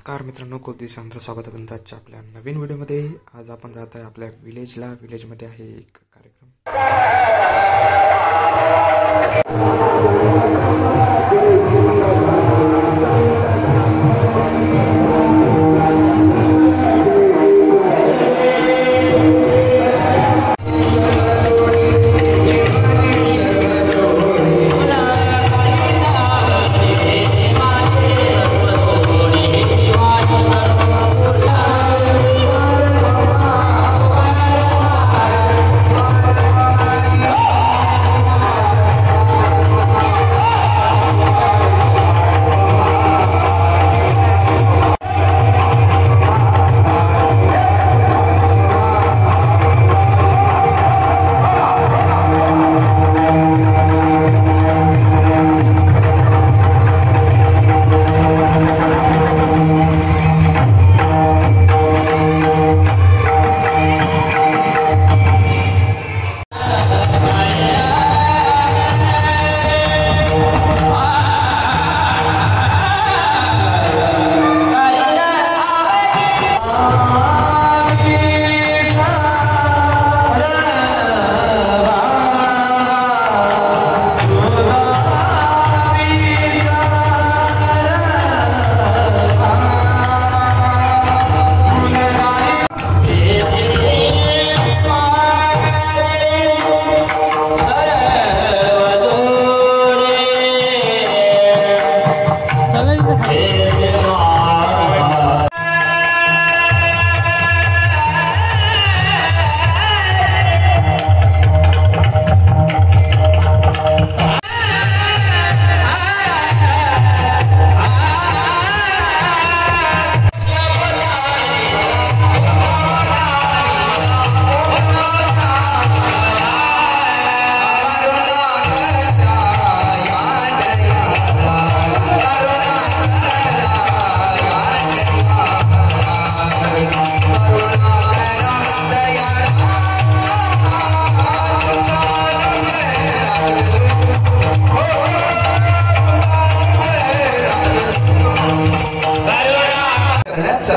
नमस्कार मित्रांनो, खूप दिवसानंतर स्वागत आहे तुमचं आजच्या आपल्या नवीन व्हिडिओमध्ये। आज आपण जात आहे आपल्या विलेजमध्ये आहे एक कार्यक्रम।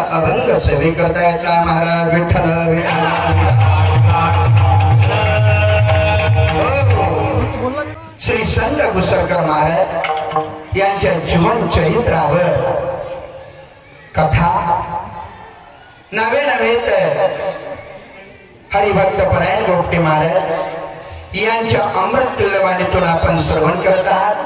अभंग सेवे करता येतला महाराज विठ्ठल श्री संत घुसरकर महाराज यांच्या जीवन चरित्रावर कथा नवे नवे तर हरिभक्त परायण गोपटे महाराज यांच्या अमृत तुल्यवाणीतून आपण श्रवण करत आहात।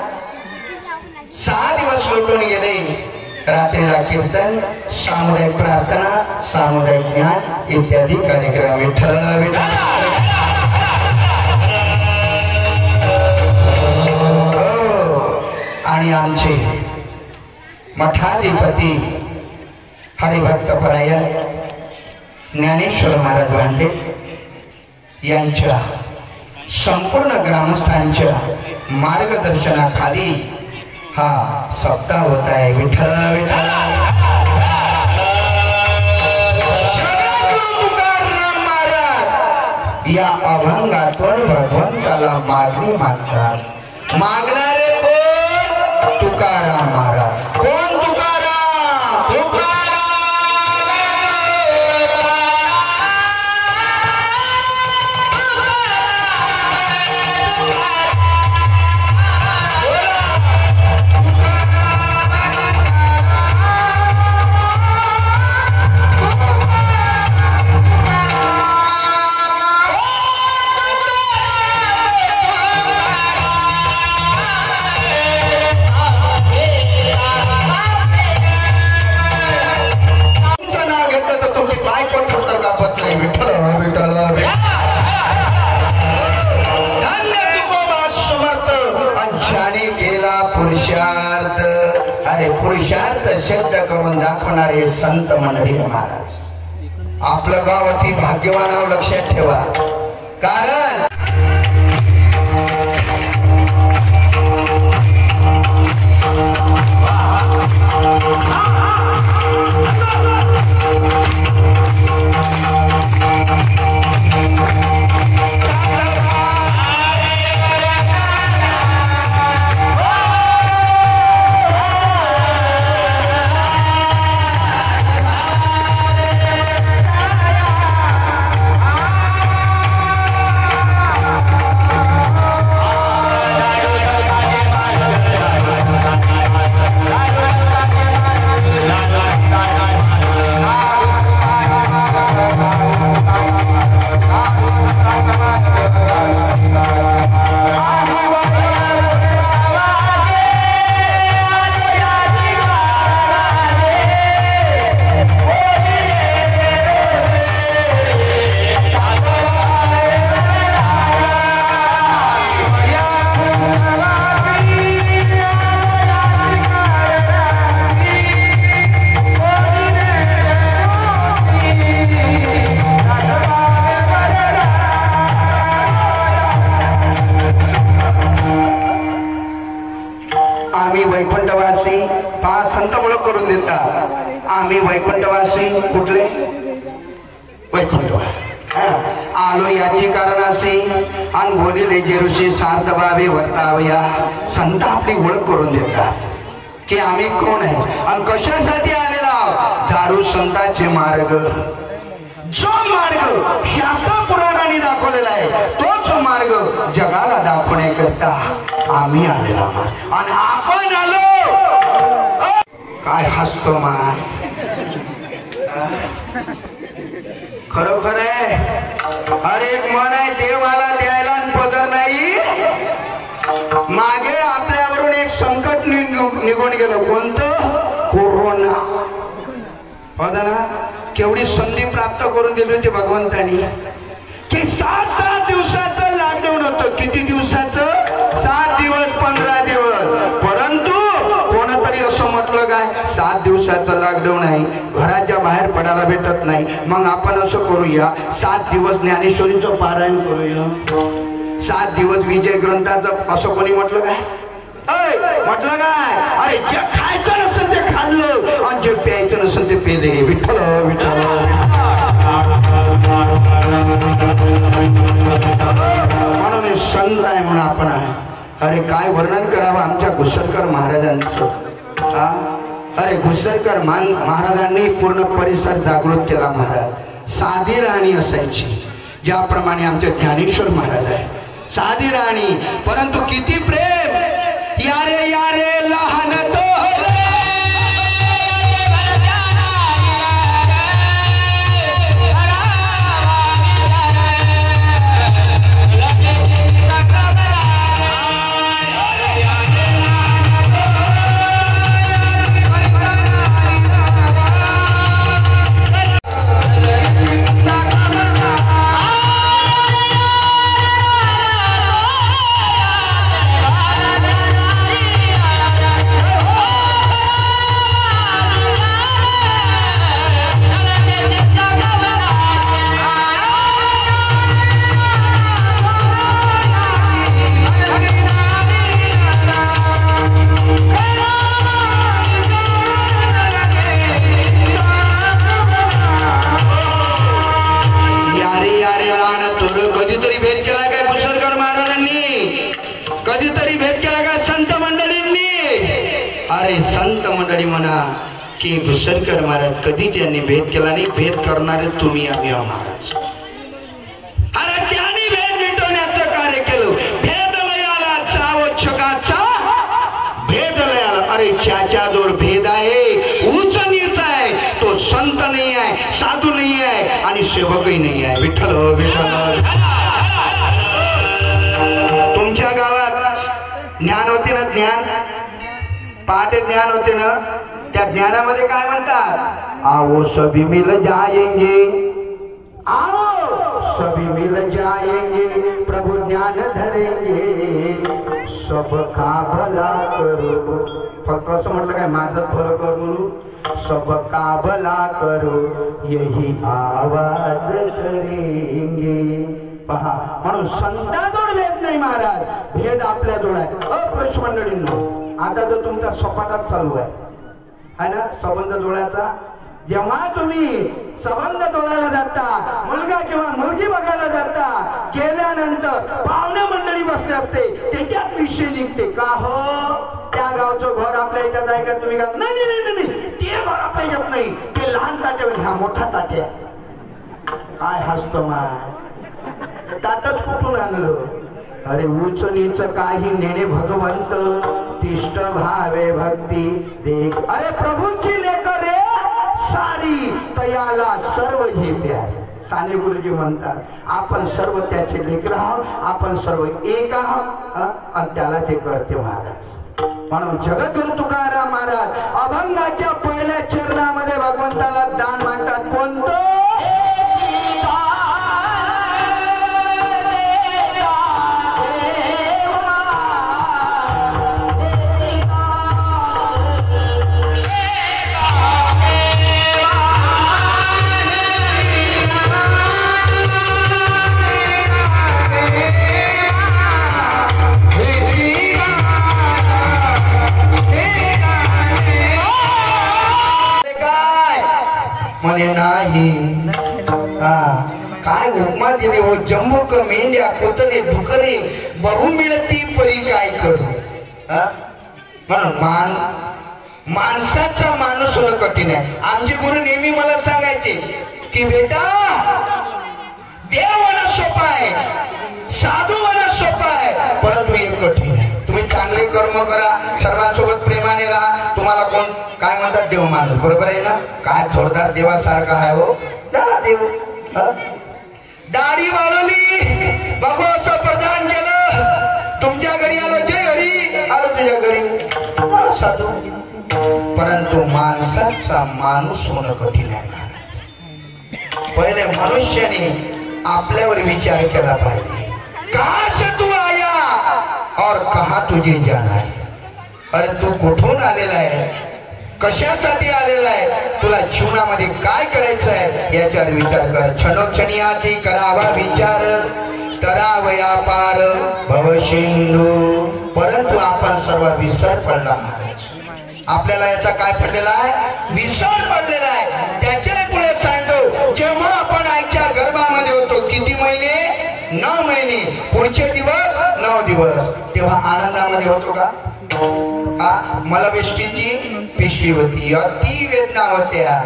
6 दिवस लुटून गेले। रात्रीला कीर्तन, सामुदायिक प्रार्थना, सामुदायिक ज्ञान इत्यादी कार्यक्रम विठ्ठल आणि आमचे मठाधिपती हरिभक्त परायण ज्ञानेश्वर महाराज भांडे यांच्या संपूर्ण ग्रामस्थांच्या मार्गदर्शनाखाली हा सप्ताह होता है। विठ्ठल विठ्ठल तुकाराम महाराज या अभंगातून भगवंताला मागणी मागतात। मागणारे कोण? तुकाराम महाराज। कोण तुकाराम? अरे पुरुषार्थ सिद्ध करून दाखवणारे संत मंडळी महाराज। आपलं गाव अति भाग्यवान लक्षात ठेवा, कारण आम्ही वैकुंठवासी. कुठले वैकुंठवा आलो याची कारण असे आणि बोलिले जे ऋषी सार्थ भावे वर्तावया. संत आपली ओळख करून देतात की आम्ही कोण आहे आणि कशासाठी आलेला आहोत. झाडू संतांचे मार्ग. जो मार्ग शास्त्र पुराणांनी दाखवलेला आहे तोच मार्ग जगाला दाखवण्याकरता आम्ही आलेला आणि आपण आलो. काय हसतो माय. खरोखर आहे. अरे एक म्हण आहे देवाला द्यायला पदर नाही. मागे आपल्यावरून एक संकट निघून गेलं. कोणतं. कोरोना. होता ना. केवढी संधी प्राप्त करून दिली होती भगवंतानी की 7 दिवसाचं लॉकडाऊन होतं. किती दिवसाचं. 7 दिवस 15 दिवस. परंतु कोणतरी असं म्हटलं काय 7 दिवसाचं लॉकडाऊन आहे घराच्या बाहेर पडायला भेटत नाही. मग आपण असं करूया 7 दिवस ज्ञानेश्वरीचं पारायण करूया. 7 दिवस विजय ग्रंथाचं. असं कोणी म्हटलं काय. म्हटलं काय. अरे जे खायचं नसेल ते खाल्लं आणि जे प्यायचं नसेल ते पेले. विठ्ठल विठ्ठल. म्हणून संत आहे म्हणून आपण आहे. अरे काय वर्णन करावं आमच्या घुसरकर महाराजांचं. अरे घुसरकर महाराजांनी पूर्ण परिसर जागृत केला. महाराज साधी राणी असायची ज्याप्रमाणे आमचे ज्ञानेश्वर महाराज आहे. साधी राणी परंतु किती प्रेम. यारे यारे लहान म्हणा की घुसरकर महाराज कधी त्यांनी भेद केला नाही. भेद करणारे तुम्ही आम्ही महाराज. अरे त्यांनी भेद मिटवण्याचं कार्य केलं. भेदलयाला चावच्छकाचा भेदलयाला. अरे ज्याच्याजवळ भेद आहे उच्च नीच आहे तो संत नाही आहे साधू नाही आहे आणि सेवकही नाही आहे. विठ्ठल विठ्ठल. तुमच्या गावात ज्ञान होते ना. ज्ञान पहाटे ज्ञान होते ना. त्या ज्ञानामध्ये काय म्हणतात. आओ सभी मिल जाएंगे. आओ सभी मिल जाएंगे प्रभु ज्ञान धरेंगे सबका भला करो. फक्त असं म्हटलं काय माझं भलं कर म्हणून. सबका भला करो यही आवाज करेंगे. पहा म्हणून संतांजवळ भेद नाही महाराज. भेद आपल्याजवळ आहे. अप्रश मंडळींनो आता जो तुमचा सपाटात चालू आहे ना संबंध जोडायचा. जेव्हा तुम्ही संबंध जोडायला जाता मुलगा किंवा मुलगी बघायला जाता गेल्यानंतर पाहुणे मंडळी बसले असते त्याच्यात विषय निघते. का हो त्या गावचं घर आपल्या याच्यात आहे का. तुम्ही का नाही नाही नाही ते घर आपल्या याच्यात नाही ते लहान ताट्यावर हा मोठा ताट्या. काय हसतो माय. ताटच कुठून आणलं. अरे उच्च नीच काही नेणे भगवंत तिष्ठ भावे भक्ती देख. अरे प्रभूंची लेकर रे सारी तयाला सर्व ही प्यारे. साने गुरुजी म्हणतात आपण सर्व त्याचे लेकर आहोत. आपण सर्व एक आहोत आणि त्याला ते कळते महाराज. म्हणून जगद्गुरु तुकाराम महाराज अभंगाच्या पहिल्या चरणामध्ये भगवंताला दान मागतात. कोणतं. काय माने नाही. काय उपमा दिले हो. जम्बूक मेंढ्या कोतरे डुकरे बहु मिळती परी काय करू. म्हणून माणसाचा माणूस होणं कठीण आहे. आमचे गुरु नेहमी मला सांगायचे की बेटा देव होणं सोपं आहे, साधू होणं सोपं आहे, परंतु हे कठीण आहे. तुम्ही चांगले कर्म करा, सर्वांसोबत प्रेमाने राहा, तुम्हाला कोण काय म्हणतात देव माणूस. बरोबर आहे ना. काय जोरदार देवासारखा आहे हो झाला देव. दाढी वाढवली बाबू असं प्रदान केलं, तुमच्या घरी आलो जय हरी, आलो तुझ्या घरी साधू. परंतु माणसाचा माणूस होणं कठीण आहे महाराज. पहिले मनुष्याने आपल्यावर विचार केला पाहिजे. कहां से तू आया और कहां तुझे जाना है. अरे तू कुठून आलेला आहे, कशासाठी आलेला आहे, तुला जीवनामध्ये काय करायचं आहे याच्यावर विचार कर. क्षणोक्षणीयाची करावा विचार, करावया पार भवसिंधू. परंतु आपण सर्व विसर पडला महाराज. आपल्याला याचा काय पडलेला आहे, विसर पडलेला आहे. त्याच्या पुढे सांगतो, जेव्हा आपण आईच्या गर्भामध्ये होतो किती महिने, 9 महिने, पुढचे दिवस 9 दिवस, तेव्हा आनंदामध्ये होतो का. मलवेष्टीची पिशवी होती, अति वेदना होत्या.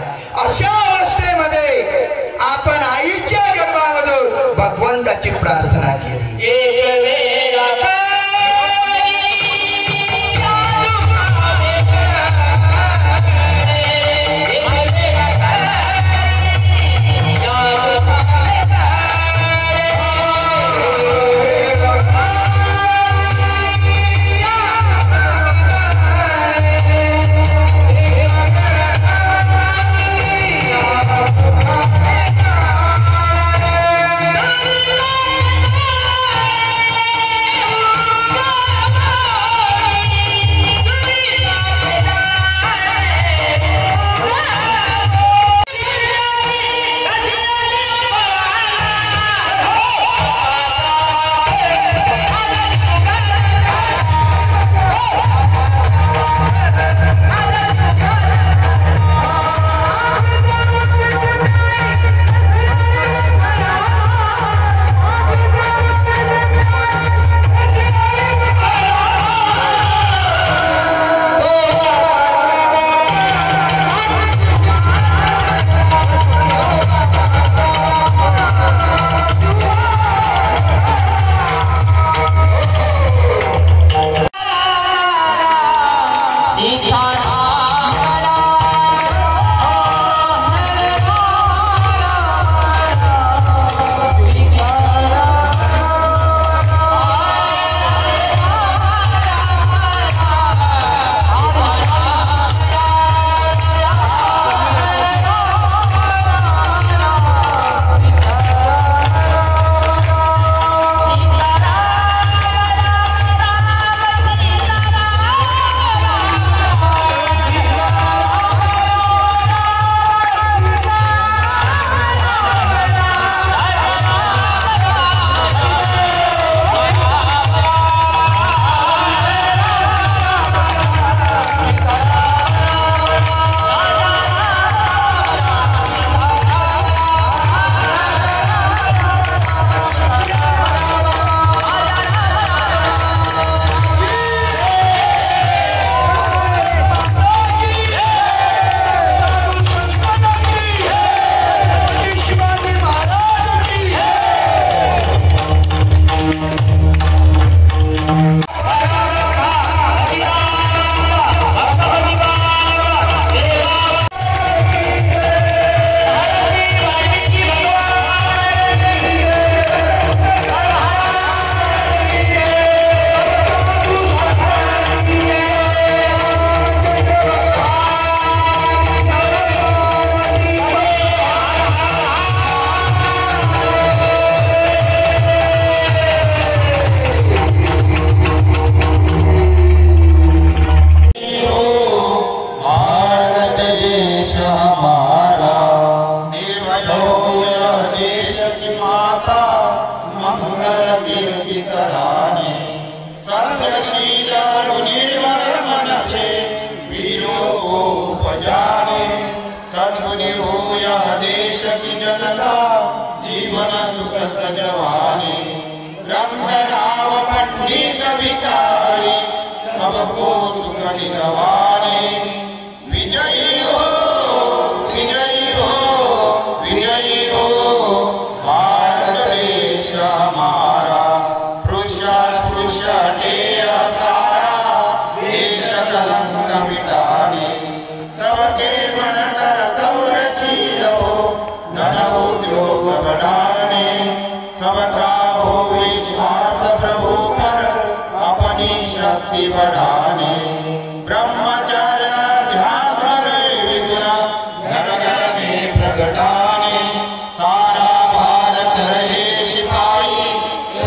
अशा अवस्थेमध्ये आपण आईच्या गर्भामध्ये भगवंताची प्रार्थना केली. सद्गुणी हो या सदा जीवन सुख सजवाने रंगराव पंडित भिकारी सबको सुख दिलवाने विजयी हो विजयी हो विजयी हो भारत देश हमारा पुरुष ढेर सारा देश कलंक मिटाने सबके मन कर्तव्यशील हो धन उद्योग बढ़ाने सबका हो विश्वास प्रभु पर अपनी शक्ति बढ़ाने ब्रह्मचर्य ध्यान विघ्न घर घर में प्रगटाने सारा भारत रहे सिपाही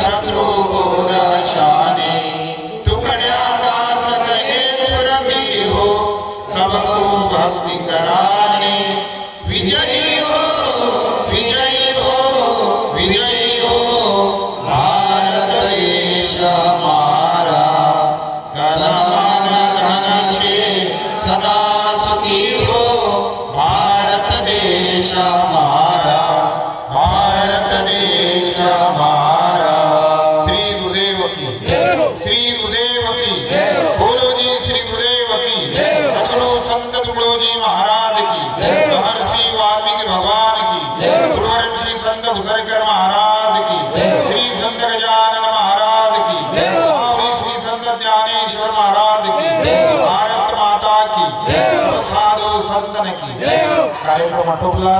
शत्रु को रक्षाने टुकड़िया दास कहे दुर्गति हो सबको भक्ति कराने विजयी हो विजयी हो विजयी हो भारत देश हमारा तन मन धन से सदा सुखी हो भारत देश हमारा भारत देश हमारा। श्री गुरुदेव की श्री गुरुदेव की बोलो जी श्री गुरुदेव की सद्गुरु संत तुकडो जी महाराज की महर्षि वाल्मीकि भगवान की गुरुवर्षि संत घुसरकर महाराज की श्री संत गजानन महाराज की श्री संत ज्ञानेश्वर महाराज की भारत माता की साधु संतन की कार्यक्रम आटोपला।